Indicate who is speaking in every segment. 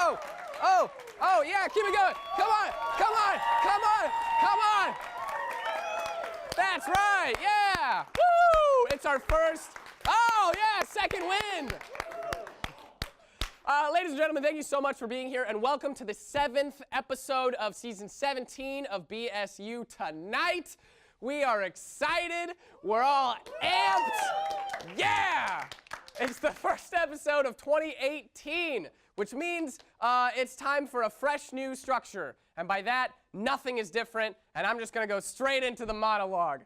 Speaker 1: Oh, yeah, keep it going. Come on. That's right, yeah. Woo! It's our first, second win. Ladies and gentlemen, thank you so much for being here, and welcome to the 7th episode of Season 17 of BSU Tonight. We are excited. We're all amped. Yeah! It's the first episode of 2018, which means it's time for a fresh new structure. And by that, nothing is different, and I'm just going to go straight into the monologue.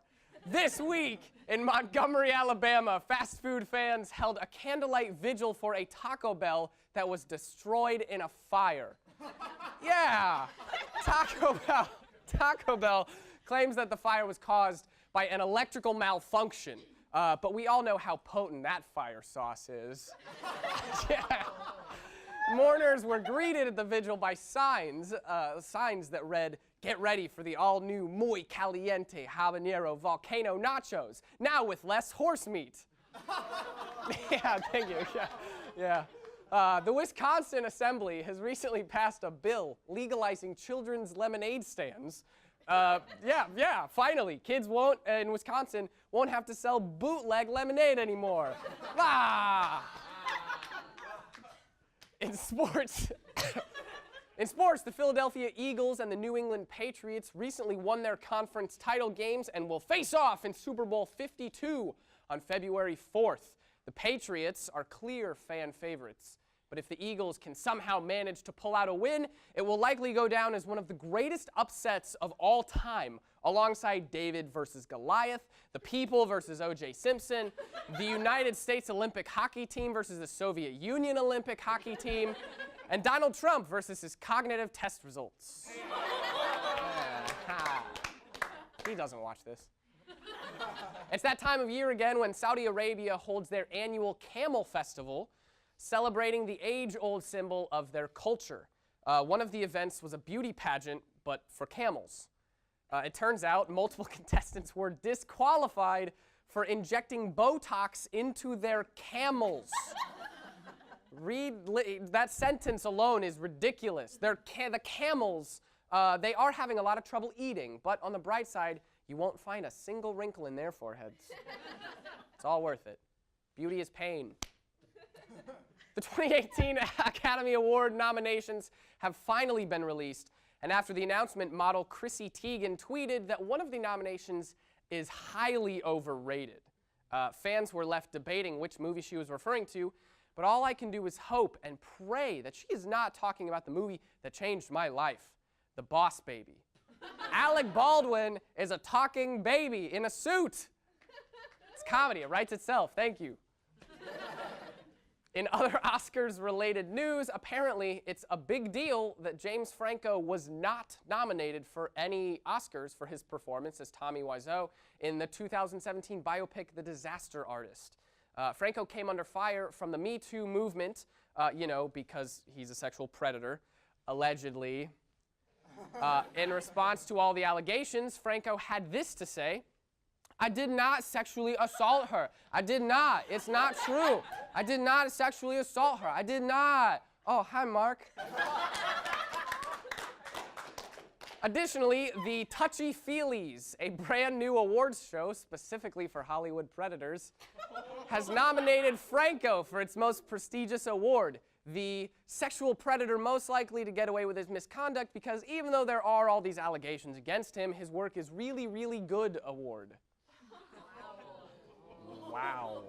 Speaker 1: This week in Montgomery, Alabama, fast food fans held a candlelight vigil for a Taco Bell that was destroyed in a fire. Yeah, Taco Bell claims that the fire was caused by an electrical malfunction. But we all know how potent that fire sauce is. Yeah. Mourners were greeted at the vigil by signs that read, "Get ready for the all-new Muy Caliente Habanero Volcano Nachos, now with less horse meat." Yeah, thank you. Yeah. The Wisconsin Assembly has recently passed a bill legalizing children's lemonade stands. Finally, kids in Wisconsin won't have to sell bootleg lemonade anymore. In sports, the Philadelphia Eagles and the New England Patriots recently won their conference title games and will face off in Super Bowl 52 on February 4th. The Patriots are clear fan favorites. But if the Eagles can somehow manage to pull out a win, it will likely go down as one of the greatest upsets of all time, alongside David versus Goliath, the People versus O.J. Simpson, the United States Olympic hockey team versus the Soviet Union Olympic hockey team, and Donald Trump versus his cognitive test results. He doesn't watch this. It's that time of year again when Saudi Arabia holds their annual Camel Festival, celebrating the age-old symbol of their culture. One of the events was a beauty pageant, but for camels. It turns out multiple contestants were disqualified for injecting Botox into their camels. That sentence alone is ridiculous. The camels, they are having a lot of trouble eating, but on the bright side, you won't find a single wrinkle in their foreheads. It's all worth it. Beauty is pain. The 2018 Academy Award nominations have finally been released, and after the announcement, model Chrissy Teigen tweeted that one of the nominations is highly overrated. Fans were left debating which movie she was referring to, but all I can do is hope and pray that she is not talking about the movie that changed my life, The Boss Baby. Alec Baldwin is a talking baby in a suit. It's comedy, it writes itself, thank you. In other Oscars-related news, apparently it's a big deal that James Franco was not nominated for any Oscars for his performance as Tommy Wiseau in the 2017 biopic The Disaster Artist. Franco came under fire from the Me Too movement, because he's a sexual predator, allegedly. In response to all the allegations, Franco had this to say: "I did not sexually assault her. I did not. It's not true. I did not sexually assault her. I did not." Oh, hi, Mark. Additionally, the Touchy Feelies, a brand new awards show specifically for Hollywood predators, has nominated Franco for its most prestigious award, the sexual predator most likely to get away with his misconduct, because even though there are all these allegations against him, his work is really, really good award. Wow.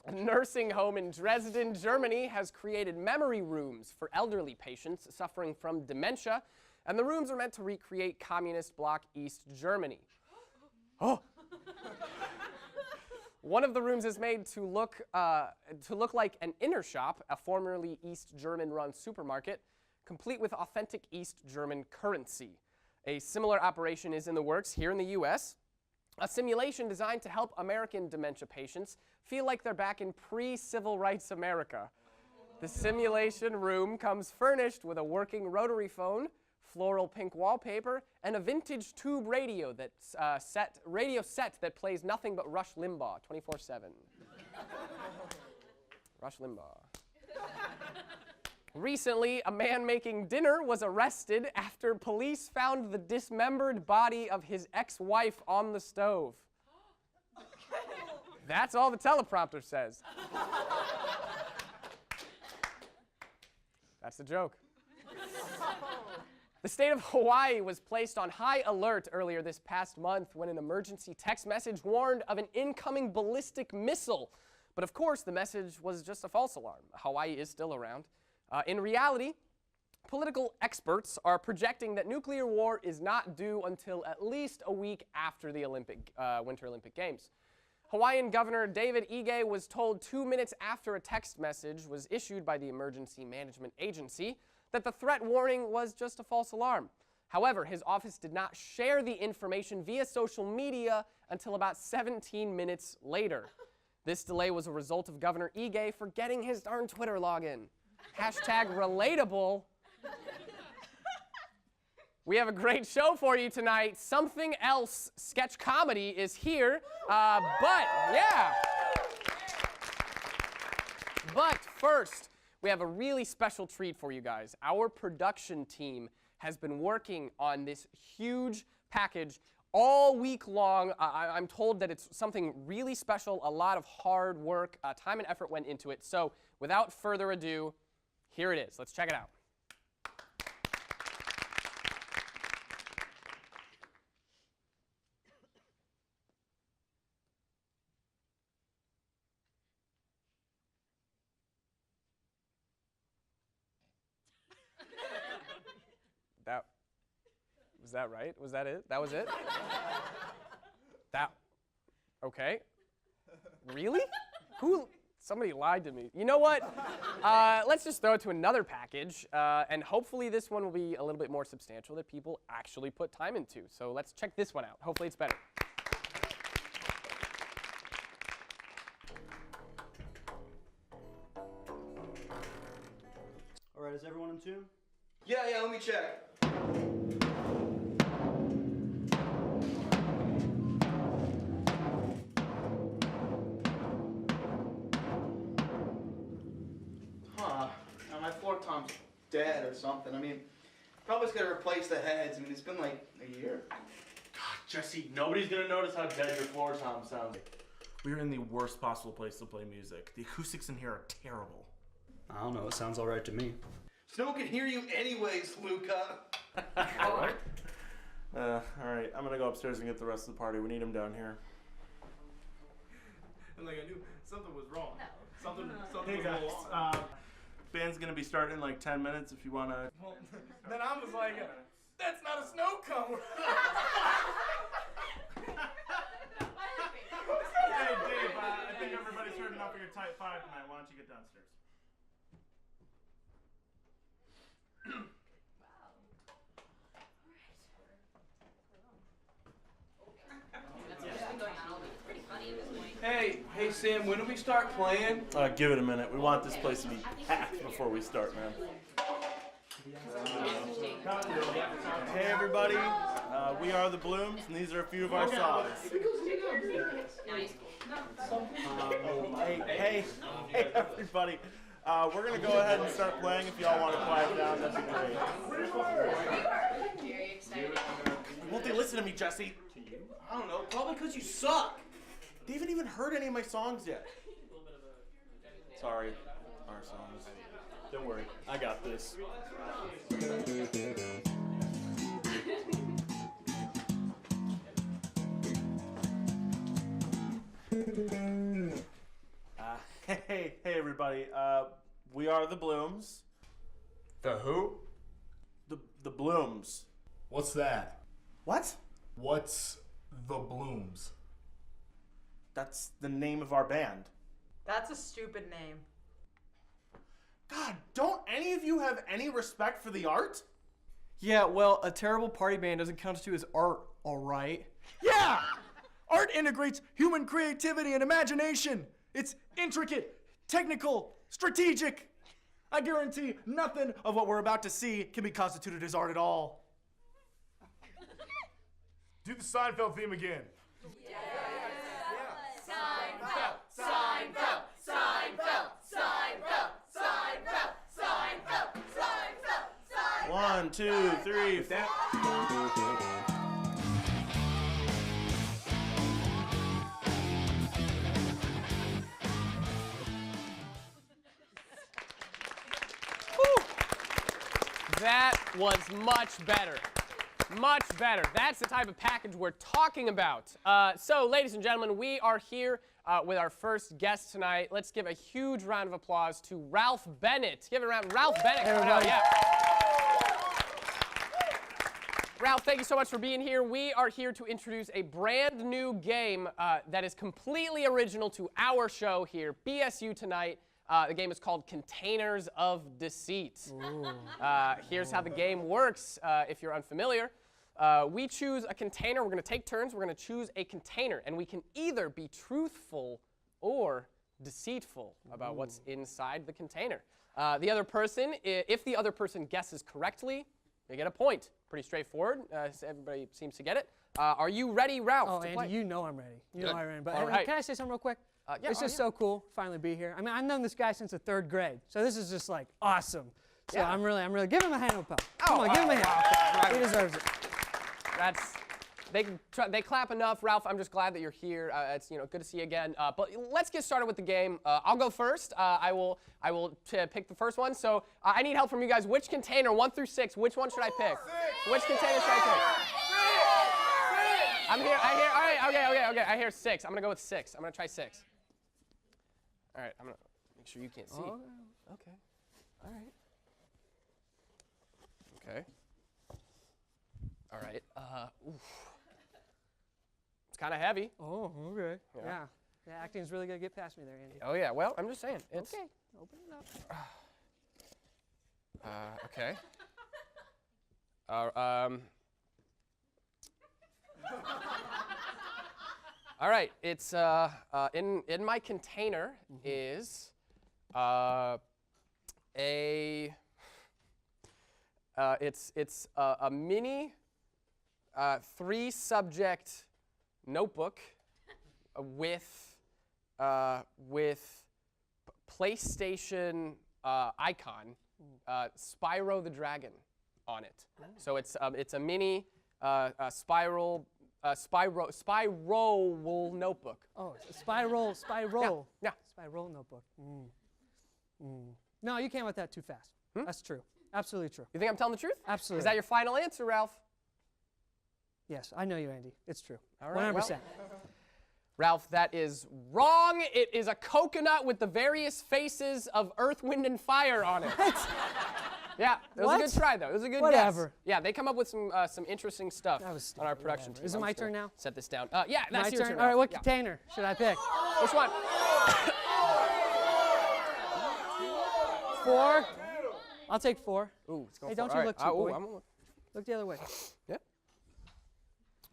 Speaker 1: A nursing home in Dresden, Germany has created memory rooms for elderly patients suffering from dementia, and the rooms are meant to recreate communist bloc East Germany. Oh! One of the rooms is made to look like an inner shop, a formerly East German-run supermarket, complete with authentic East German currency. A similar operation is in the works here in the U.S., a simulation designed to help American dementia patients feel like they're back in pre-civil rights America. The simulation room comes furnished with a working rotary phone, floral pink wallpaper, and a vintage tube radio set that plays nothing but Rush Limbaugh 24/7. Rush Limbaugh. Recently, a man making dinner was arrested after police found the dismembered body of his ex-wife on the stove. That's all the teleprompter says. That's the joke. The state of Hawaii was placed on high alert earlier this past month when an emergency text message warned of an incoming ballistic missile. But of course, the message was just a false alarm. Hawaii is still around. In reality, political experts are projecting that nuclear war is not due until at least a week after the Winter Olympic Games. Hawaiian Governor David Ige was told 2 minutes after a text message was issued by the Emergency Management Agency that the threat warning was just a false alarm. However, his office did not share the information via social media until about 17 minutes later. This delay was a result of Governor Ige forgetting his darn Twitter login. Hashtag relatable. We have a great show for you tonight. Something Else sketch comedy is here, But first, we have a really special treat for you guys. Our production team has been working on this huge package all week long. I'm told that it's something really special. A lot of hard work, time and effort went into it. So without further ado, here it is. Let's check it out. Was that right? Was that it? That was it? Okay. Really? Somebody lied to me. You know what? Let's just throw it to another package, and hopefully this one will be a little bit more substantial that people actually put time into. So let's check this one out. Hopefully it's better.
Speaker 2: All right, is everyone in tune?
Speaker 3: Yeah, let me check. My floor tom's dead or something. I mean, probably just gonna replace the heads. I mean, it's been like a year.
Speaker 4: God, Jesse, nobody's gonna notice how dead your floor tom sounds. We're in the worst possible place to play music. The acoustics in here are terrible.
Speaker 2: I don't know, it sounds all right to me.
Speaker 3: So no one can hear you anyways, Luca.
Speaker 4: All right, I'm gonna go upstairs and get the rest of the party. We need them down here.
Speaker 5: And like I knew something was wrong. Something
Speaker 4: Hey
Speaker 5: was
Speaker 4: guys,
Speaker 5: wrong.
Speaker 4: band's gonna be starting in like 10 minutes if you wanna.
Speaker 5: Well, then I was like, that's not a snow cone.
Speaker 4: Hey Dave, I think everybody's heard enough of your type 5 tonight. Why don't you get downstairs?
Speaker 3: Hey Sam, when do we start playing?
Speaker 4: Give it a minute. We want this place to be packed before we start, man. Hey everybody, we are the Blooms, and these are a few of our songs. Hey everybody, we're gonna go ahead and start playing. If y'all want to quiet down, that'd be great.
Speaker 6: Very excited.
Speaker 4: Won't they listen to me, Jesse?
Speaker 3: I don't know, probably because you suck.
Speaker 4: They haven't even heard any of my songs yet. Sorry, our songs. Don't worry, I got this. Hey everybody, we are the Blooms.
Speaker 5: The who?
Speaker 4: The Blooms.
Speaker 5: What's that?
Speaker 4: What?
Speaker 5: What's the Blooms?
Speaker 4: That's the name of our band.
Speaker 7: That's a stupid name.
Speaker 4: God, don't any of you have any respect for the art?
Speaker 8: Yeah, well, a terrible party band doesn't constitute as art, alright?
Speaker 9: Yeah! Art integrates human creativity and imagination. It's intricate, technical, strategic. I guarantee nothing of what we're about to see can be constituted as art at all.
Speaker 5: Do the Seinfeld theme again.
Speaker 6: Seinfeld, Seinfeld, Seinfeld, Seinfeld, Seinfeld.
Speaker 4: 1, 2, 3, 4.
Speaker 1: That was much better. Much better. That's the type of package we're talking about. So, ladies and gentlemen, we are here with our first guest tonight. Let's give a huge round of applause to Ralph Bennett. Give it a round. Ralph Bennett.
Speaker 10: Hey, everybody.
Speaker 1: Yeah. Ralph, thank you so much for being here. We are here to introduce a brand new game that is completely original to our show here, BSU Tonight. The game is called Containers of Deceit. Here's how the game works, if you're unfamiliar. We choose a container. We're going to take turns. We're going to choose a container, and we can either be truthful or deceitful about what's inside the container. The other person, if the other person guesses correctly, they get a point. Pretty straightforward. So everybody seems to get it. Are you ready, Ralph?
Speaker 10: Oh,
Speaker 1: to
Speaker 10: Andy,
Speaker 1: play?
Speaker 10: you know I'm ready. You know I'm ready. But
Speaker 1: All
Speaker 10: hey,
Speaker 1: right.
Speaker 10: can I say something real quick?
Speaker 1: Yeah,
Speaker 10: It's just so cool finally be here. I mean, I've known this guy since the 3rd grade, so this is just like awesome. So
Speaker 1: Yeah.
Speaker 10: I'm really give him a hand of applause. Come on, give him a hand. He deserves it.
Speaker 1: They clap enough, Ralph. I'm just glad that you're here. It's good to see you again. But let's get started with the game. I'll go first. I will pick the first one. So I need help from you guys. Which container, 1 through 6? Which one should I pick? Which container should I pick? I'm here. All right. Okay. I hear 6. I'm gonna go with 6. I'm gonna try 6. All right. I'm gonna make sure you can't see.
Speaker 10: Oh.
Speaker 1: Okay. All right. Okay. All right. Oof. It's kind of heavy.
Speaker 10: Oh, okay.
Speaker 1: Yeah.
Speaker 10: Yeah. The acting's really gonna get past me there, Andy.
Speaker 1: Oh yeah. Well, I'm just saying. It's
Speaker 10: Okay, open it up.
Speaker 1: okay. All right. It's in my container is it's a mini 3-subject notebook with PlayStation icon, Spyro the Dragon on it. So it's a mini Spyro notebook.
Speaker 10: Oh, it's a Spiral.
Speaker 1: Yeah.
Speaker 10: Spiral notebook. No, you can't with that too fast. That's true. Absolutely true.
Speaker 1: You think I'm telling the truth?
Speaker 10: Absolutely.
Speaker 1: Is that your final answer, Ralph?
Speaker 10: Yes, I know you, Andy. It's true.
Speaker 1: All right,
Speaker 10: 100%.
Speaker 1: Ralph, that is wrong. It is a coconut with the various faces of Earth, Wind, and Fire on it. Yeah, it was a good try, though. It was a good
Speaker 10: Whatever.
Speaker 1: guess. Yeah, they come up with some interesting stuff
Speaker 10: That was
Speaker 1: on our
Speaker 10: stupid.
Speaker 1: production
Speaker 10: Whatever.
Speaker 1: team.
Speaker 10: Is it
Speaker 1: I'm
Speaker 10: my
Speaker 1: just
Speaker 10: turn
Speaker 1: gonna
Speaker 10: now?
Speaker 1: Set this down. Yeah, that's
Speaker 10: My
Speaker 1: your
Speaker 10: turn.
Speaker 1: turn.
Speaker 10: All right,
Speaker 1: Ralph.
Speaker 10: what
Speaker 1: Yeah.
Speaker 10: container should I pick?
Speaker 1: Which one?
Speaker 10: 4. I'll take 4.
Speaker 1: Ooh, it's going
Speaker 10: Hey,
Speaker 1: for
Speaker 10: don't
Speaker 1: it.
Speaker 10: you
Speaker 1: All
Speaker 10: look
Speaker 1: right.
Speaker 10: too,
Speaker 1: Ooh,
Speaker 10: boy.
Speaker 1: I'm gonna look.
Speaker 10: Look the other way.
Speaker 1: Yeah.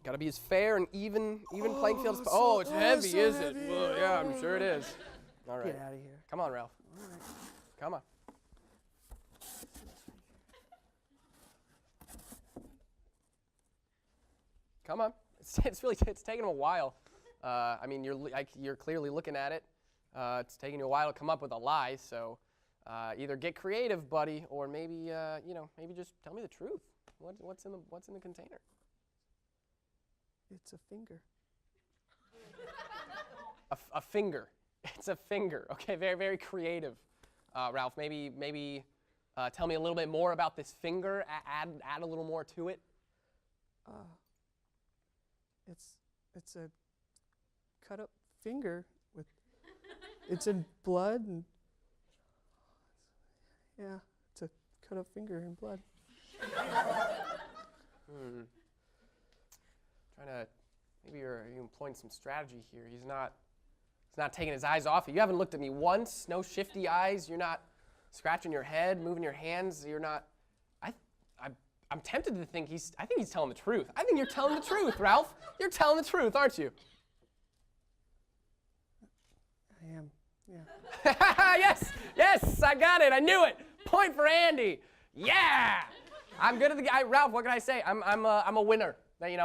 Speaker 1: Got to be as fair and even playing field as Oh, it's heavy,
Speaker 10: so
Speaker 1: is
Speaker 10: heavy.
Speaker 1: it? Well, yeah, I'm sure it is. All right.
Speaker 10: Get out of here.
Speaker 1: Come on, Ralph. Come on. Come on. It's taking him a while. I mean, you're clearly looking at it. It's taking you a while to come up with a lie. So either get creative, buddy, or maybe maybe just tell me the truth. What's in the container?
Speaker 10: It's a finger.
Speaker 1: A finger. It's a finger. Okay, very, very creative. Ralph, maybe tell me a little bit more about this finger. Add a little more to it.
Speaker 10: It's a cut up finger with it's in blood and yeah, it's a cut up finger in blood.
Speaker 1: Trying to maybe you're employing some strategy here. He's not taking his eyes off you. You haven't looked at me once. No shifty eyes. You're not scratching your head, moving your hands. You're not. I'm tempted to think I think he's telling the truth. I think you're telling the truth, Ralph. You're telling the truth, aren't you?
Speaker 10: I am. Yeah.
Speaker 1: Yes, I got it. I knew it. Point for Andy. Yeah. I'm good at the guy. Ralph, what can I say? I'm a winner. I'm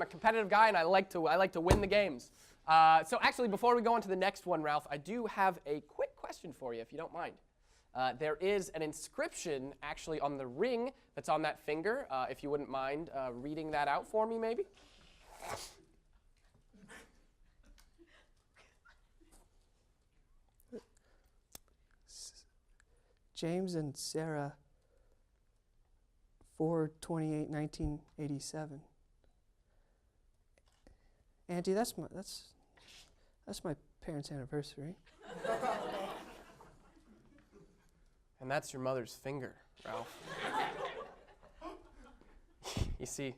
Speaker 1: a competitive guy, and I like to win the games. So actually, before we go on to the next one, Ralph, I do have a quick question for you, if you don't mind. There is an inscription actually on the ring that's on that finger. If you wouldn't mind reading that out for me, maybe.
Speaker 10: James and Sarah, 4/28/1987. Auntie, that's my parents' anniversary.
Speaker 1: And that's your mother's finger, Ralph. You see,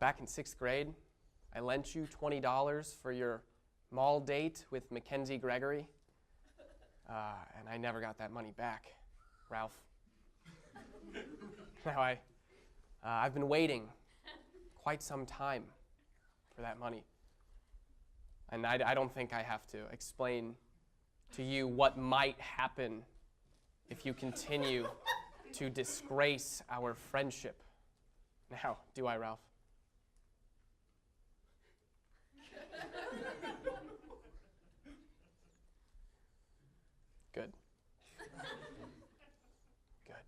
Speaker 1: back in 6th grade, I lent you $20 for your mall date with Mackenzie Gregory, and I never got that money back, Ralph. Now I've been waiting quite some time for that money, and I don't think I have to explain to you what might happen if you continue to disgrace our friendship. Now, do I, Ralph? Good. Good.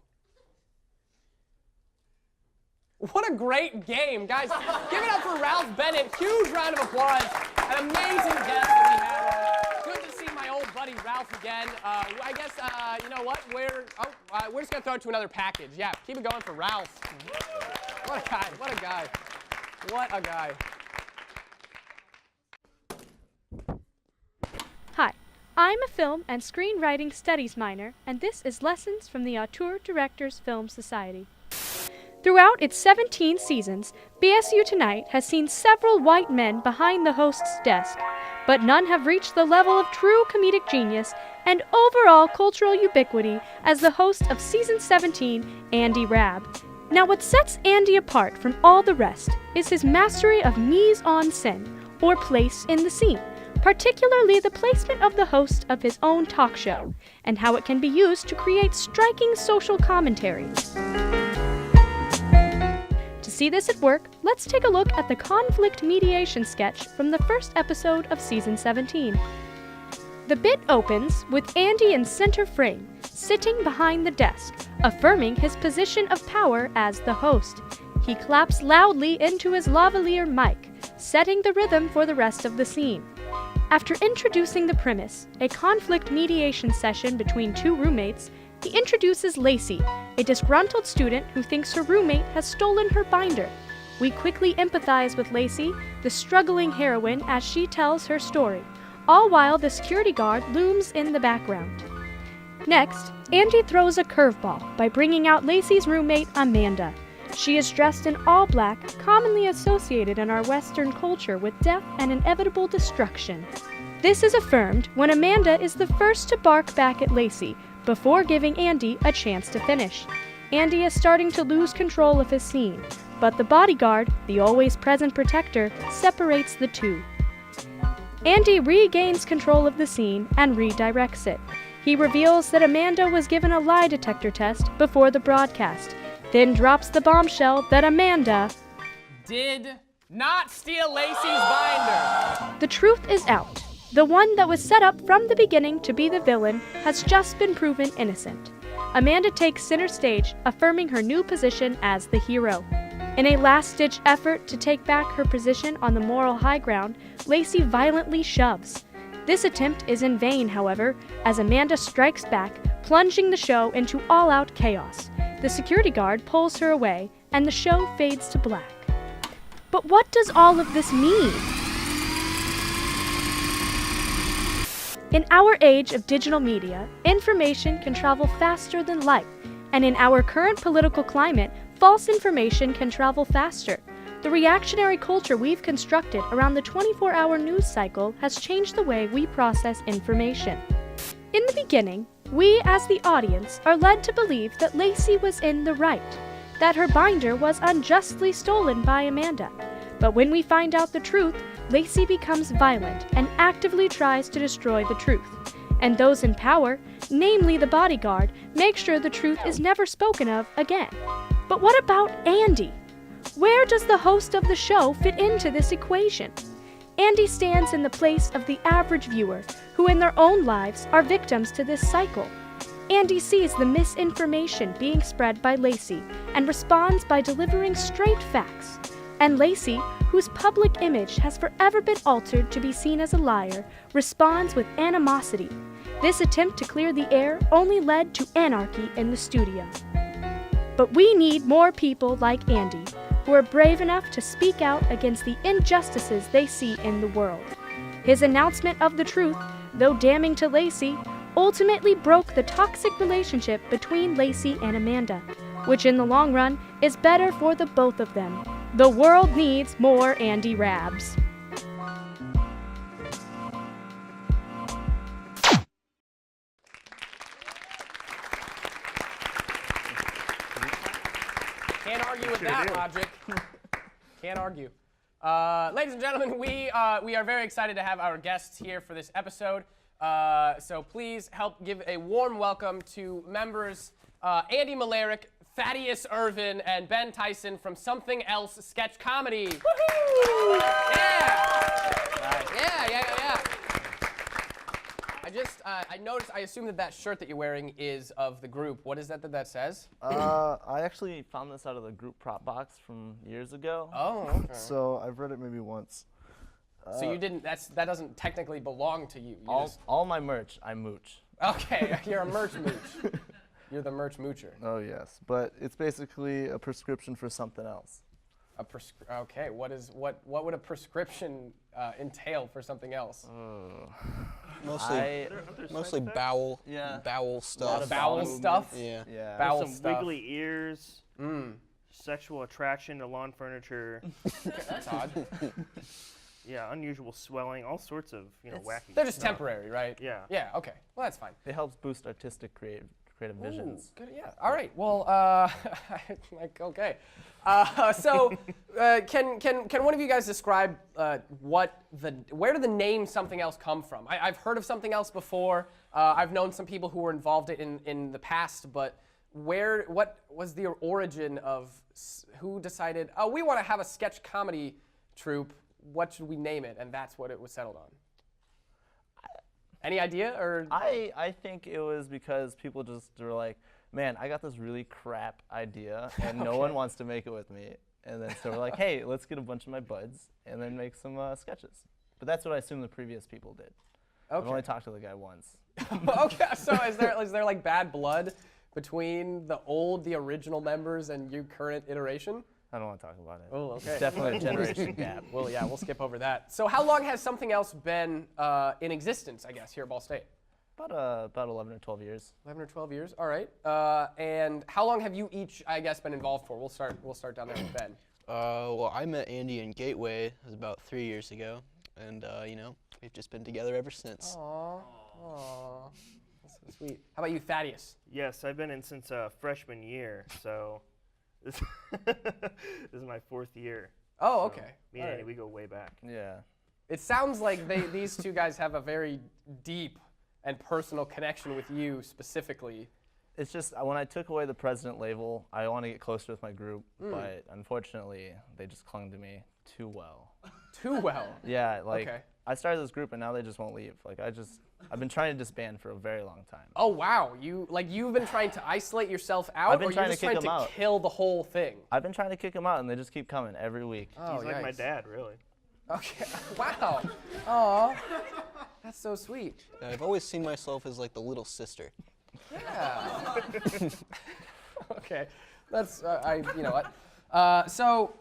Speaker 1: What a great game, guys. Give it up for Ralph Bennett. Huge round of applause. An amazing guest that we have. Good to see my old buddy Ralph again. I guess, you know what? We're just going to throw it to another package. Yeah, keep it going for Ralph. What a guy. What a guy. What a guy.
Speaker 11: Hi, I'm a film and screenwriting studies minor, and this is Lessons from the Auteur Directors Film Society. Throughout its 17 seasons, BSU Tonight has seen several white men behind the host's desk, but none have reached the level of true comedic genius and overall cultural ubiquity as the host of Season 17, Andy Raab. Now what sets Andy apart from all the rest is his mastery of mise-en-scène, or place in the scene, particularly the placement of the host of his own talk show, and how it can be used to create striking social commentary. To see this at work, let's take a look at the conflict mediation sketch from the first episode of Season 17. The bit opens with Andy in center frame, sitting behind the desk, affirming his position of power as the host. He claps loudly into his lavalier mic, setting the rhythm for the rest of the scene. After introducing the premise, a conflict mediation session between two roommates, he introduces Lacey, a disgruntled student who thinks her roommate has stolen her binder. We quickly empathize with Lacey, the struggling heroine, as she tells her story, all while the security guard looms in the background. Next, Andy throws a curveball by bringing out Lacey's roommate, Amanda. She is dressed in all black, commonly associated in our Western culture with death and inevitable destruction. This is affirmed when Amanda is the first to bark back at Lacey, before giving Andy a chance to finish. Andy is starting to lose control of his scene, but the bodyguard, the always present protector, separates the two. Andy regains control of the scene and redirects it. He reveals that Amanda was given a lie detector test before the broadcast, then drops the bombshell that Amanda
Speaker 1: did not steal Lacey's binder.
Speaker 11: The truth is out. The one that was set up from the beginning to be the villain has just been proven innocent. Amanda takes center stage, affirming her new position as the hero. In a last-ditch effort to take back her position on the moral high ground, Lacey violently shoves. This attempt is in vain, however, as Amanda strikes back, plunging the show into all-out chaos. The security guard pulls her away, and the show fades to black. But what does all of this mean? In our age of digital media, information can travel faster than light, and in our current political climate, false information can travel faster. The reactionary culture we've constructed around the 24-hour news cycle has changed the way we process information. In the beginning, we as the audience are led to believe that Lacey was in the right, that her binder was unjustly stolen by Amanda. But when we find out the truth, Lacey becomes violent and actively tries to destroy the truth. And those in power, namely the bodyguard, make sure the truth is never spoken of again. But what about Andy? Where does the host of the show fit into this equation? Andy stands in the place of the average viewer, who in their own lives are victims to this cycle. Andy sees the misinformation being spread by Lacey and responds by delivering straight facts. And Lacey, whose public image has forever been altered to be seen as a liar, responds with animosity. This attempt to clear the air only led to anarchy in the studio. But we need more people like Andy, who are brave enough to speak out against the injustices they see in the world. His announcement of the truth, though damning to Lacey, ultimately broke the toxic relationship between Lacey and Amanda, which in the long run is better for the both of them. The world needs more Andy Raabs.
Speaker 1: Can't argue with that logic. Can't argue. Ladies and gentlemen, we are very excited to have our guests here for this episode. So please help give a warm welcome to members Andy Malarick, Thaddeus Irvin, and Ben Tyson from Something Else Sketch Comedy. Woohoo! Yeah. I noticed, I assume that shirt that you're wearing is of the group. What is that says?
Speaker 12: I actually found this out of the group prop box from years ago.
Speaker 1: Oh, okay.
Speaker 12: So I've read it maybe once.
Speaker 1: So you didn't, that doesn't technically belong to you.
Speaker 12: All my merch, I mooch.
Speaker 1: Okay, you're a merch mooch. You're the merch moocher.
Speaker 12: Oh yes, but it's basically a prescription for something else.
Speaker 1: Okay, what would a prescription entail for something else?
Speaker 13: Mostly bowel.
Speaker 12: Yeah.
Speaker 13: Bowel stuff.
Speaker 1: Bowel stuff?
Speaker 12: Yeah.
Speaker 1: Bowel
Speaker 14: some
Speaker 1: stuff.
Speaker 14: wiggly ears. Sexual attraction to lawn furniture.
Speaker 1: That's odd.
Speaker 14: Yeah, unusual swelling, all sorts of wacky.
Speaker 1: They're just
Speaker 14: stuff.
Speaker 1: temporary, right?
Speaker 14: Yeah.
Speaker 1: Yeah. Okay. Well, that's fine.
Speaker 12: It helps boost artistic creative visions.
Speaker 1: Good. Yeah. All right. Well, okay. So, can one of you guys describe where did the name Something Else come from? I've heard of Something Else before. I've known some people who were involved in the past, but what was the origin of who decided? Oh, we want to have a sketch comedy troupe. What should we name it? And that's what it was settled on. Any idea? Or
Speaker 12: I think it was because people just were like, man, I got this really crap idea, and no one wants to make it with me. And then so we're like, hey, let's get a bunch of my buds and then make some sketches. But that's what I assume the previous people did. I've only talked to the guy once.
Speaker 1: Okay, so is there like bad blood between the original members and you current iteration?
Speaker 12: I don't want to talk about it.
Speaker 1: Oh, okay.
Speaker 12: It's definitely a generation gap.
Speaker 1: Well, yeah, we'll skip over that. So how long has Something Else been in existence, I guess, here at Ball State?
Speaker 12: About 11 or 12 years.
Speaker 1: 11 or 12 years, all right. And how long have you each, I guess, been involved for? We'll start down there with Ben.
Speaker 13: Well, I met Andy in Gateway. It was about 3 years ago, and we've just been together ever since.
Speaker 1: Aww, that's so sweet. How about you, Thaddeus?
Speaker 14: Yes, I've been in since freshman year, so this is my 4th year.
Speaker 1: Oh,
Speaker 14: so
Speaker 1: okay.
Speaker 14: Me and Andy, we go way back.
Speaker 12: Yeah.
Speaker 1: It sounds like these two guys have a very deep and personal connection with you specifically.
Speaker 12: It's just when I took away the president label, I want to get closer with my group, but unfortunately, they just clung to me too well.
Speaker 1: Too well?
Speaker 12: Yeah, I started this group and now they just won't leave. I've been trying to disband for a very long time.
Speaker 1: Oh wow, you've been trying to isolate yourself out,
Speaker 12: I've been
Speaker 1: or
Speaker 12: trying
Speaker 1: you're just
Speaker 12: to kick
Speaker 1: trying
Speaker 12: them
Speaker 1: to
Speaker 12: out.
Speaker 1: kill the whole thing?
Speaker 12: I've been trying to kick them out and they just keep coming every week.
Speaker 1: Oh,
Speaker 14: He's like my dad, really.
Speaker 1: Okay. Wow. Aw. That's so sweet.
Speaker 13: Yeah, I've always seen myself as like the little sister.
Speaker 1: Yeah. Okay. That's you know what? So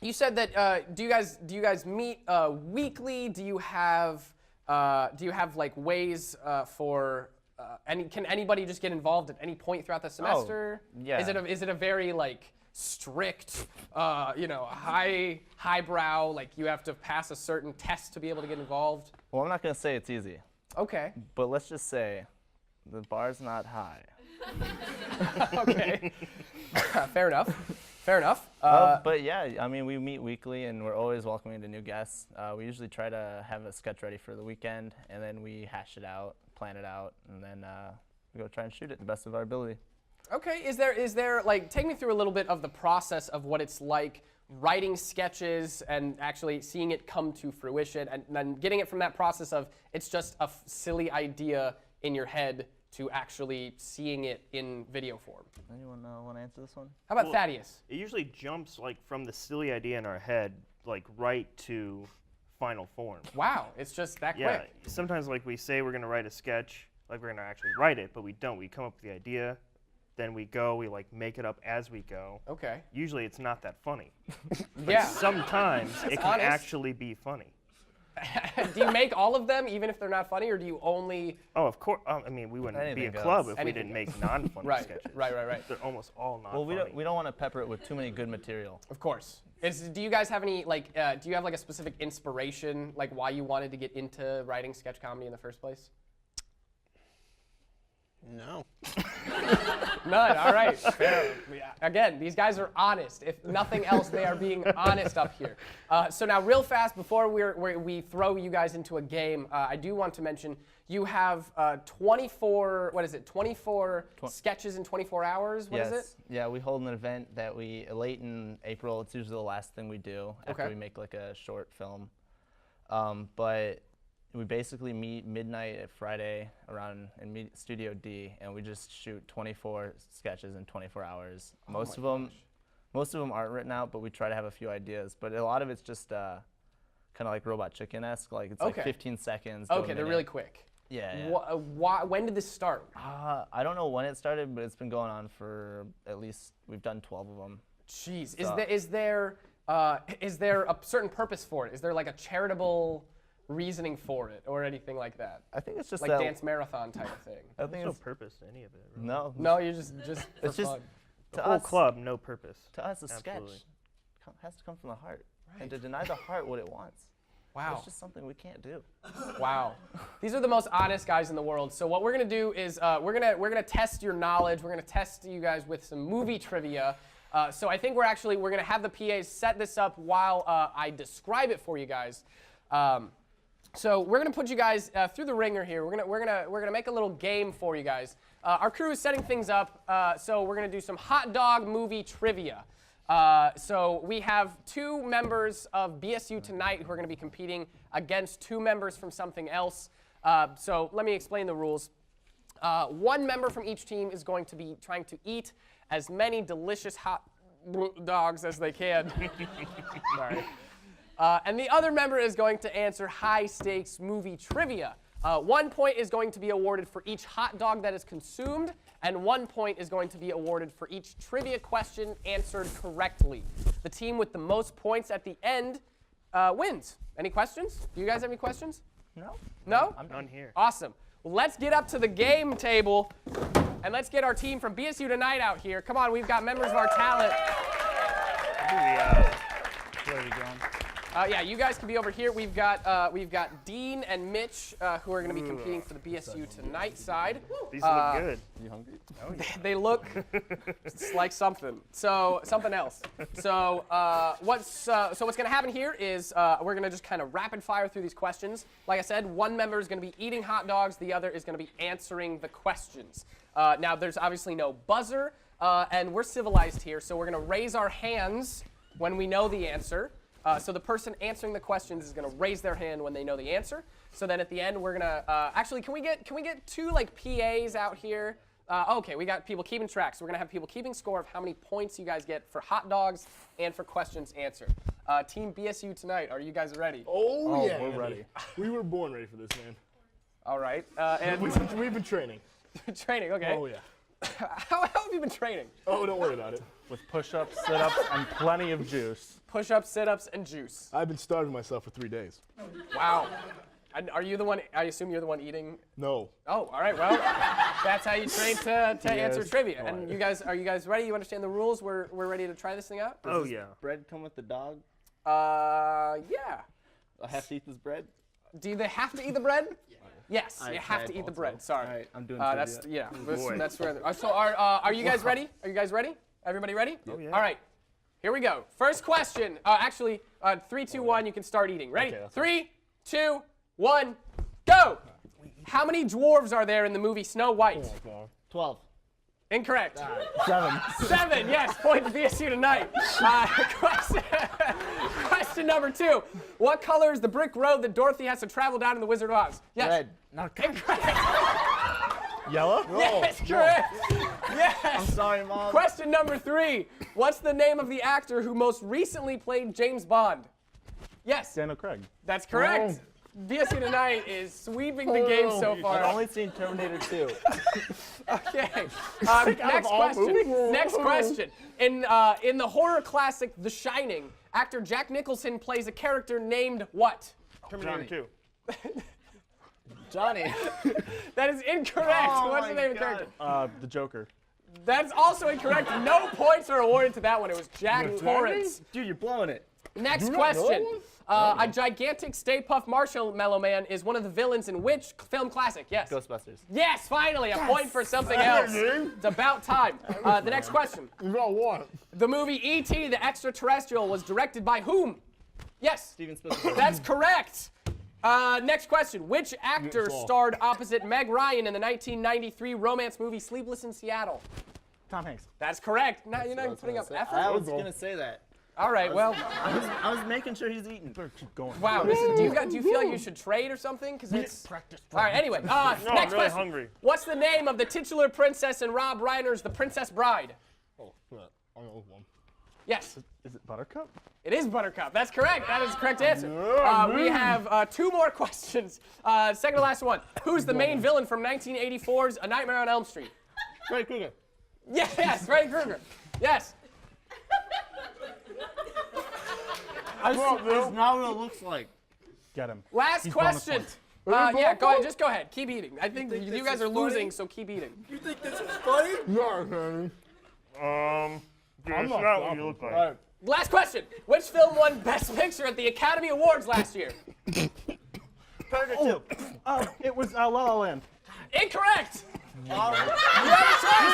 Speaker 1: you said that do you guys meet weekly? Do you have like ways for can anybody just get involved at any point throughout the semester?
Speaker 12: Yeah.
Speaker 1: Is it a very like strict highbrow, like you have to pass a certain test to be able to get involved?
Speaker 12: Well, I'm not going to say it's easy.
Speaker 1: Okay.
Speaker 12: But let's just say the bar's not high.
Speaker 1: Okay. Fair enough.
Speaker 12: But yeah, I mean, we meet weekly and we're always welcoming to new guests. We usually try to have a sketch ready for the weekend, and then we hash it out, plan it out, and then we go try and shoot it to the best of our ability.
Speaker 1: Okay, is there like, take me through a little bit of the process of what it's like writing sketches and actually seeing it come to fruition, and then getting it from that process of it's just a silly idea in your head to actually seeing it in video form.
Speaker 12: Anyone want to answer this one?
Speaker 1: How about Thaddeus?
Speaker 14: It usually jumps like from the silly idea in our head, like right to final form.
Speaker 1: Wow, it's just that
Speaker 14: Yeah,
Speaker 1: quick.
Speaker 14: sometimes like we say we're gonna write a sketch, like we're gonna actually write it, but we don't. We come up with the idea, then we like make it up as we go.
Speaker 1: Okay.
Speaker 14: Usually it's not that funny. But
Speaker 1: Yeah.
Speaker 14: sometimes
Speaker 1: That's
Speaker 14: it can
Speaker 1: honest.
Speaker 14: actually be funny.
Speaker 1: Do you make all of them even if they're not funny, or do you only?
Speaker 14: Oh, of course. I mean, we wouldn't be a
Speaker 12: Anything
Speaker 14: club
Speaker 12: goes.
Speaker 14: if we
Speaker 1: Anything
Speaker 14: didn't
Speaker 1: goes.
Speaker 14: make non-funny
Speaker 1: Right,
Speaker 14: sketches.
Speaker 1: right.
Speaker 14: They're almost all not
Speaker 12: Well,
Speaker 14: funny.
Speaker 12: we don't want to pepper it with too many good material.
Speaker 1: Of course. Do you guys have any like? Do you have like a specific inspiration, like why you wanted to get into writing sketch comedy in the first place?
Speaker 13: No.
Speaker 1: None. All right. Fair. Yeah. Again, these guys are honest. If nothing else, they are being honest up here. So now, real fast, before we throw you guys into a game, I do want to mention you have 24. What is it? 24 sketches in 24 hours. What is it?
Speaker 12: Yeah, we hold an event that we late in April. It's usually the last thing we do after we make like a short film. But we basically meet midnight at Friday around in Studio D, and we just shoot 24 sketches in 24 hours. Most of them aren't written out, but we try to have a few ideas. But a lot of it's just kind of like Robot Chicken-esque. Like it's like 15 seconds. to a
Speaker 1: Okay, they're
Speaker 12: minute.
Speaker 1: really quick.
Speaker 12: Yeah.
Speaker 1: When did this start?
Speaker 12: I don't know when it started, but it's been going on for at least we've done 12 of them.
Speaker 1: Jeez,
Speaker 12: So.
Speaker 1: is there a certain purpose for it? Is there like a charitable reasoning for it or anything like that?
Speaker 12: I think it's just
Speaker 1: like
Speaker 12: that
Speaker 1: dance marathon type of thing.
Speaker 12: I think
Speaker 14: There's no
Speaker 12: it's
Speaker 14: purpose to any of it. Really.
Speaker 12: no.
Speaker 1: No, you're just for
Speaker 12: It's just
Speaker 1: fun.
Speaker 14: The whole club, no purpose.
Speaker 12: To us, a sketch has to come from the heart, and to deny the heart what it wants.
Speaker 1: Wow.
Speaker 12: It's just something we can't do.
Speaker 1: Wow. These are the most honest guys in the world. So what we're gonna do is we're gonna test your knowledge. We're gonna test you guys with some movie trivia. So I think we're gonna have the PAs set this up while I describe it for you guys. So we're gonna put you guys through the ringer here. We're gonna make a little game for you guys. Our crew is setting things up. So we're gonna do some hot dog movie trivia. So we have 2 members of BSU Tonight who are going to be competing against 2 members from something else. So let me explain the rules. 1 member from each team is going to be trying to eat as many delicious hot dogs as they can. Sorry. And the other member is going to answer high-stakes movie trivia. 1 point is going to be awarded for each hot dog that is consumed, and 1 point is going to be awarded for each trivia question answered correctly. The team with the most points at the end wins. Any questions? Do you guys have any questions?
Speaker 12: No.
Speaker 1: No?
Speaker 14: I'm none here.
Speaker 1: Awesome. Well, let's get up to the game table, and let's get our team from BSU Tonight out here. Come on, we've got members of our talent.
Speaker 12: Where are we going?
Speaker 1: Yeah, you guys can be over here. We've got Dean and Mitch who are going to be competing for the BSU Tonight side.
Speaker 14: These look good.
Speaker 12: You hungry?
Speaker 1: They look like something. So something else. So what's going to happen here is we're going to just kind of rapid fire through these questions. Like I said, 1 member is going to be eating hot dogs. The other is going to be answering the questions. Now there's obviously no buzzer, and we're civilized here, so we're going to raise our hands when we know the answer. So the person answering the questions is going to raise their hand when they know the answer. So then at the end, we're going to actually, can we get 2 like PAs out here? Okay, we got people keeping track. So we're going to have people keeping score of how many points you guys get for hot dogs and for questions answered. Team BSU Tonight, are you guys ready?
Speaker 9: Oh yeah,
Speaker 4: we're ready.
Speaker 9: We were born ready for this, man.
Speaker 1: All right. And
Speaker 9: We've been training.
Speaker 1: training, okay.
Speaker 9: Oh yeah.
Speaker 1: How have you been training?
Speaker 9: Oh, don't worry about it.
Speaker 4: With push-ups, sit-ups, and plenty of juice.
Speaker 1: Push-ups, sit-ups, and juice.
Speaker 9: I've been starving myself for 3 days.
Speaker 1: Wow. And are you the one, I assume you're the one eating?
Speaker 9: No.
Speaker 1: Oh, all right, well, that's how you train to answer trivia.
Speaker 9: Right.
Speaker 1: And are you guys ready? You understand the rules? We're ready to try this thing out?
Speaker 14: Oh yeah.
Speaker 12: Bread come with the dog?
Speaker 1: Yeah.
Speaker 12: I have to eat this bread?
Speaker 1: Do they have to eat the bread? Yes,
Speaker 12: I
Speaker 1: you have to eat the bread.
Speaker 12: also.
Speaker 1: Sorry.
Speaker 12: All right, I'm doing
Speaker 1: that's
Speaker 12: trivia.
Speaker 1: that's where. So are you guys ready? Are you guys ready? Everybody ready?
Speaker 14: Oh yeah.
Speaker 1: All right. Here we go. First question. Actually, 3, 2, 1. You can start eating. Ready?
Speaker 9: Okay,
Speaker 1: 3, 2, 1, go. How many dwarves are there in the movie Snow White?
Speaker 12: 12.
Speaker 1: Incorrect.
Speaker 12: 7.
Speaker 1: 7. Yes. Point to BSU Tonight. Question number 2. What color is the brick road that Dorothy has to travel down in The Wizard of Oz? Yes.
Speaker 12: Red. No,
Speaker 1: Incorrect.
Speaker 9: Yellow?
Speaker 1: Yes, correct. Yes.
Speaker 12: I'm sorry, Mom.
Speaker 1: Question number 3. What's the name of the actor who most recently played James Bond? Yes.
Speaker 9: Daniel Craig.
Speaker 1: That's correct. BSU Tonight is sweeping the game so far.
Speaker 12: I've only seen Terminator 2.
Speaker 1: Okay. Next question. Next question. In the horror classic The Shining, actor Jack Nicholson plays a character named what?
Speaker 14: Terminator 2.
Speaker 12: Johnny.
Speaker 1: That is incorrect.
Speaker 12: Oh
Speaker 1: What's the
Speaker 12: my
Speaker 1: name of the
Speaker 12: God.
Speaker 1: character?
Speaker 9: The Joker.
Speaker 1: That's also incorrect. No points are awarded to that one. It was Jack Torrance.
Speaker 12: Dude, you're blowing it.
Speaker 1: Next question. A gigantic Stay Puft Marshmallow Man is one of the villains in which film classic? Yes.
Speaker 12: Ghostbusters.
Speaker 1: Yes, finally, a point for something else. It's about time. The next question.
Speaker 9: You got one.
Speaker 1: The movie E.T. the Extraterrestrial was directed by whom? Yes.
Speaker 12: Steven Spielberg.
Speaker 1: That's correct. Next question. Which actor starred opposite Meg Ryan in the 1993 romance movie Sleepless in Seattle?
Speaker 9: Tom Hanks.
Speaker 1: That's correct. Now you're not even putting up effort.
Speaker 12: I was going to say that.
Speaker 1: All right, well.
Speaker 12: I was making sure he's eating.
Speaker 9: Keep going.
Speaker 1: Wow, do you feel like you should trade or something? Because it's
Speaker 9: practice.
Speaker 1: All right, anyway.
Speaker 14: No, I'm
Speaker 1: next
Speaker 14: really
Speaker 1: question.
Speaker 14: hungry.
Speaker 1: What's the name of the titular princess in Rob Reiner's The Princess Bride?
Speaker 9: Oh, I know one.
Speaker 1: Yes.
Speaker 9: Is it Buttercup?
Speaker 1: It is Buttercup. That's correct. That is the correct answer. We have 2 more questions. Second to last one. Who's the main villain from 1984's A Nightmare on Elm Street?
Speaker 9: Freddy Krueger.
Speaker 1: Yes, Freddy Krueger. Yes.
Speaker 12: That's not what it looks like.
Speaker 9: Get him.
Speaker 1: Last
Speaker 9: He's bonus
Speaker 1: question.
Speaker 9: points.
Speaker 1: Yeah, go ahead. Just go ahead. Keep eating. I think you guys are losing, so keep eating.
Speaker 5: You think this is funny?
Speaker 9: No, man.
Speaker 14: Dude, it's not what you look like.
Speaker 9: Right.
Speaker 1: Last question. Which film won Best Picture at the Academy Awards last year?
Speaker 9: Oh, it was La La Land.
Speaker 1: Incorrect. You have a choice.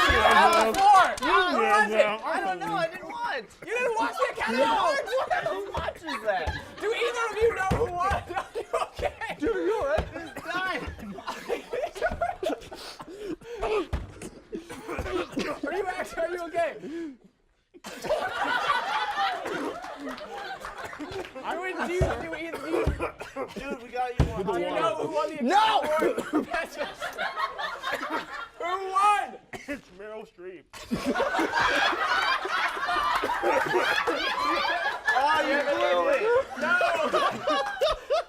Speaker 1: You have the floor. Who was it?
Speaker 12: I don't know. I didn't watch.
Speaker 1: You didn't watch the Academy Awards?
Speaker 12: Who watches that?
Speaker 1: Do either of you know who won? Are you okay?
Speaker 9: Dude, you're right.
Speaker 12: It's dying.
Speaker 1: Are you okay?
Speaker 12: Dude, we got you one.
Speaker 1: Do you know who won the Academy Award? Who won?
Speaker 14: It's Meryl Streep.
Speaker 12: Oh, you blew it.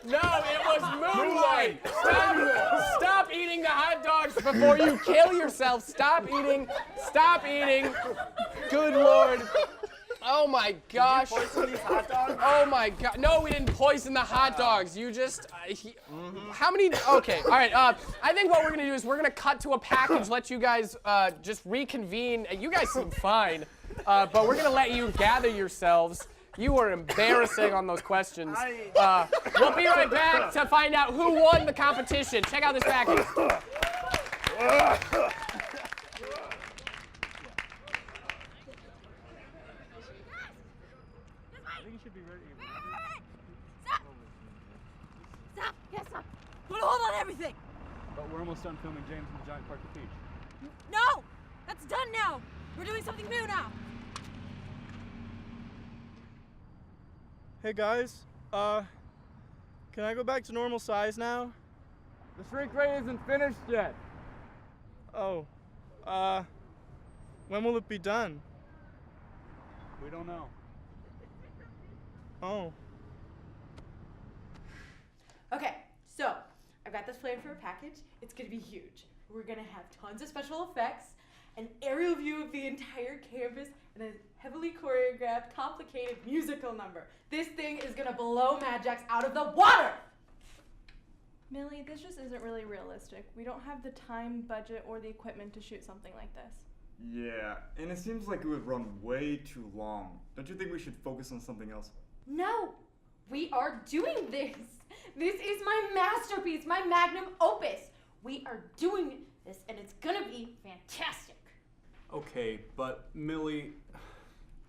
Speaker 1: No, it was Moonlight. Stop eating the hot dogs before you kill yourself. Stop eating. Stop eating. Good Lord. Oh my gosh.
Speaker 12: Did you poison these hot dogs?
Speaker 1: Oh my God. No, we didn't poison the hot dogs. You just, how many, okay, all right. I think what we're gonna do is we're gonna cut to a package, let you guys just reconvene. You guys seem fine, but we're gonna let you gather yourselves. You were embarrassing on those questions. We'll be right back to find out who won the competition. Check out this package.
Speaker 6: Stop! Yes, stop! Put a hold on everything!
Speaker 15: But we're almost done filming James and the Giant Park at Peach.
Speaker 6: No! That's done now! We're doing something new now!
Speaker 9: Hey guys, can I go back to normal size now?
Speaker 15: The shrink ray isn't finished yet.
Speaker 9: Oh, when will it be done?
Speaker 15: We don't know.
Speaker 9: Oh.
Speaker 7: Okay, so I've got this plan for a package. It's gonna be huge. We're gonna have tons of special effects, an aerial view of the entire campus, and a heavily choreographed, complicated musical number. This thing is gonna blow Mad Jax out of the water!
Speaker 16: Millie, this just isn't really realistic. We don't have the time, budget, or the equipment to shoot something like this.
Speaker 15: Yeah, and it seems like it would run way too long. Don't you think we should focus on something else?
Speaker 17: No! We are doing this! This is my masterpiece, my magnum opus! We are doing this, and it's gonna be fantastic!
Speaker 2: Okay, but Millie,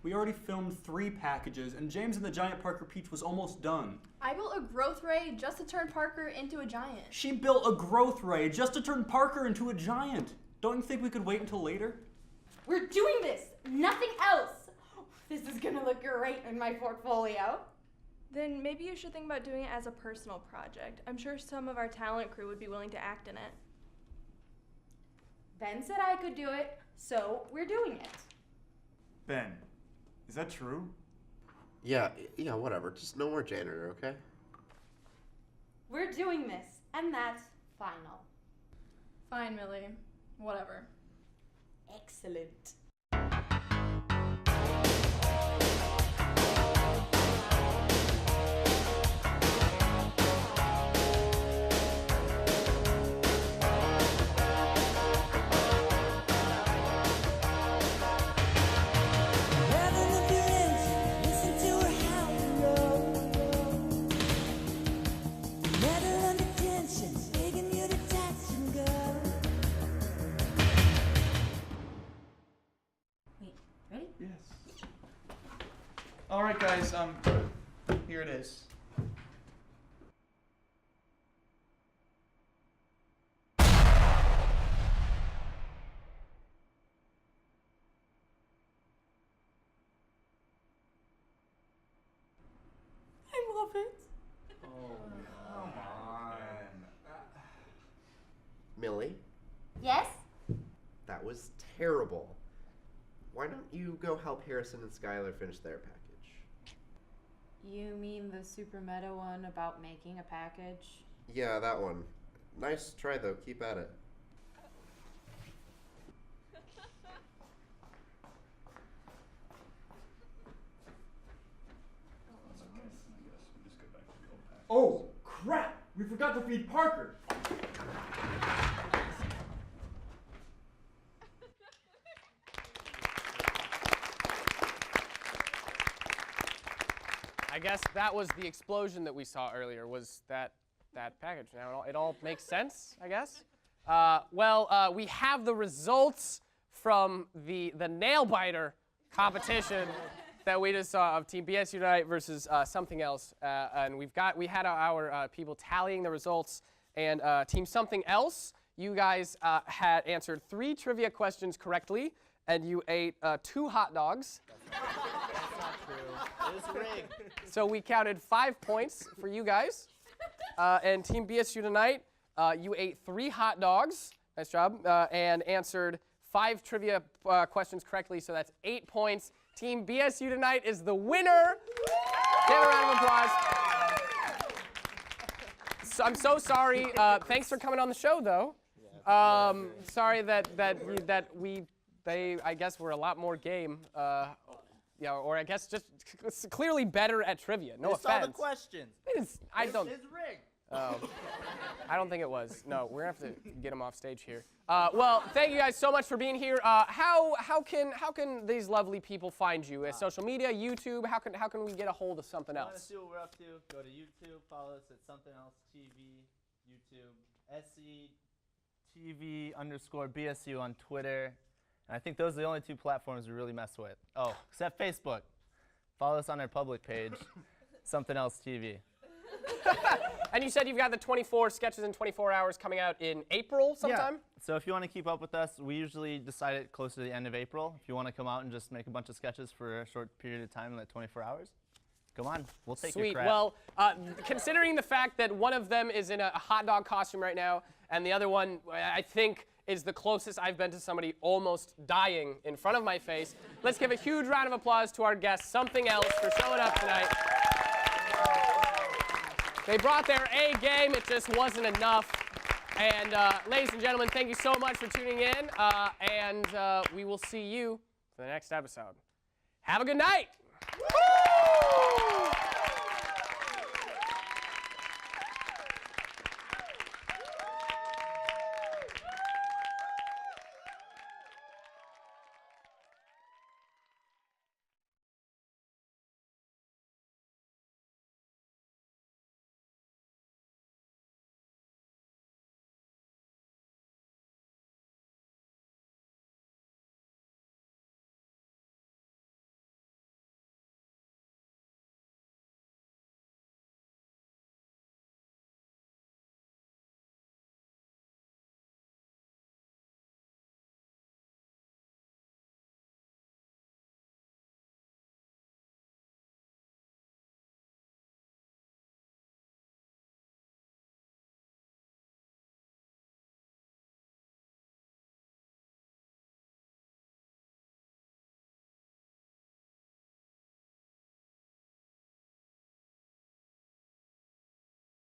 Speaker 2: we already filmed 3 packages, and James and the Giant Parker Peach was almost done.
Speaker 16: I built a growth ray just to turn Parker into a giant.
Speaker 2: She built a growth ray just to turn Parker into a giant. Don't you think we could wait until later?
Speaker 17: We're doing this! Nothing else! This is gonna look great in my portfolio.
Speaker 16: Then maybe you should think about doing it as a personal project. I'm sure some of our talent crew would be willing to act in it.
Speaker 17: Ben said I could do it, so we're doing it.
Speaker 15: Ben, is that true?
Speaker 18: Yeah, whatever. Just no more janitor, okay?
Speaker 17: We're doing this, and that's final.
Speaker 16: Fine, Millie. Whatever.
Speaker 17: Excellent.
Speaker 9: All right, guys. Here it is.
Speaker 7: I love it.
Speaker 15: Oh, come on.
Speaker 18: Millie,
Speaker 17: Yes?
Speaker 18: that was terrible. Why don't you go help Harrison and Skylar finish their package?
Speaker 17: You mean the super meta one about making a package?
Speaker 18: Yeah, that one. Nice try, though. Keep at it.
Speaker 9: Oh, crap! We forgot to feed Parker.
Speaker 1: I guess that was the explosion that we saw earlier, was that package. Now it all makes sense, I guess. We have the results from the nail biter competition that we just saw of Team BSU Tonight versus something else. And we had our people tallying the results, and Team Something Else, you guys had answered 3 trivia questions correctly, and you ate 2 hot dogs.
Speaker 12: That's not true. It's rigged.
Speaker 1: So we counted 5 points for you guys. And Team BSU Tonight, you ate 3 hot dogs. Nice job. And answered 5 trivia questions correctly, so that's 8 points. Team BSU Tonight is the winner. Give a round of applause. So, I'm so sorry. Thanks for coming on the show, though. Sorry that they I guess were a lot more game. Or I guess just clearly better at trivia. No offense.
Speaker 12: Saw the questions.
Speaker 1: I don't.
Speaker 12: It's rigged.
Speaker 1: I don't think it was. No, we're gonna have to get him off stage here. Well, thank you guys so much for being here. How can these lovely people find you? Social media, YouTube. How can we get a hold of something
Speaker 12: Want to
Speaker 1: else?
Speaker 12: see what we're up to? Go to YouTube. Follow us at Something Else TV, YouTube, SCTV_BSU on Twitter. And I think those are the only 2 platforms we really mess with. Oh, except Facebook. Follow us on our public page, Something Else TV.
Speaker 1: And you said you've got the 24 sketches in 24 hours coming out in April sometime?
Speaker 12: Yeah. So if you want to keep up with us, we usually decide it closer to the end of April. If you want to come out and just make a bunch of sketches for a short period of time in like 24 hours, come on. We'll take your
Speaker 1: Sweet.
Speaker 12: crap.
Speaker 1: Well, considering the fact that one of them is in a hot dog costume right now, and the other one, I think, is the closest I've been to somebody almost dying in front of my face. Let's give a huge round of applause to our guest, Something Else, for showing up tonight. They brought their A game. It just wasn't enough. And ladies and gentlemen, thank you so much for tuning in. And we will see you for the next episode. Have a good night.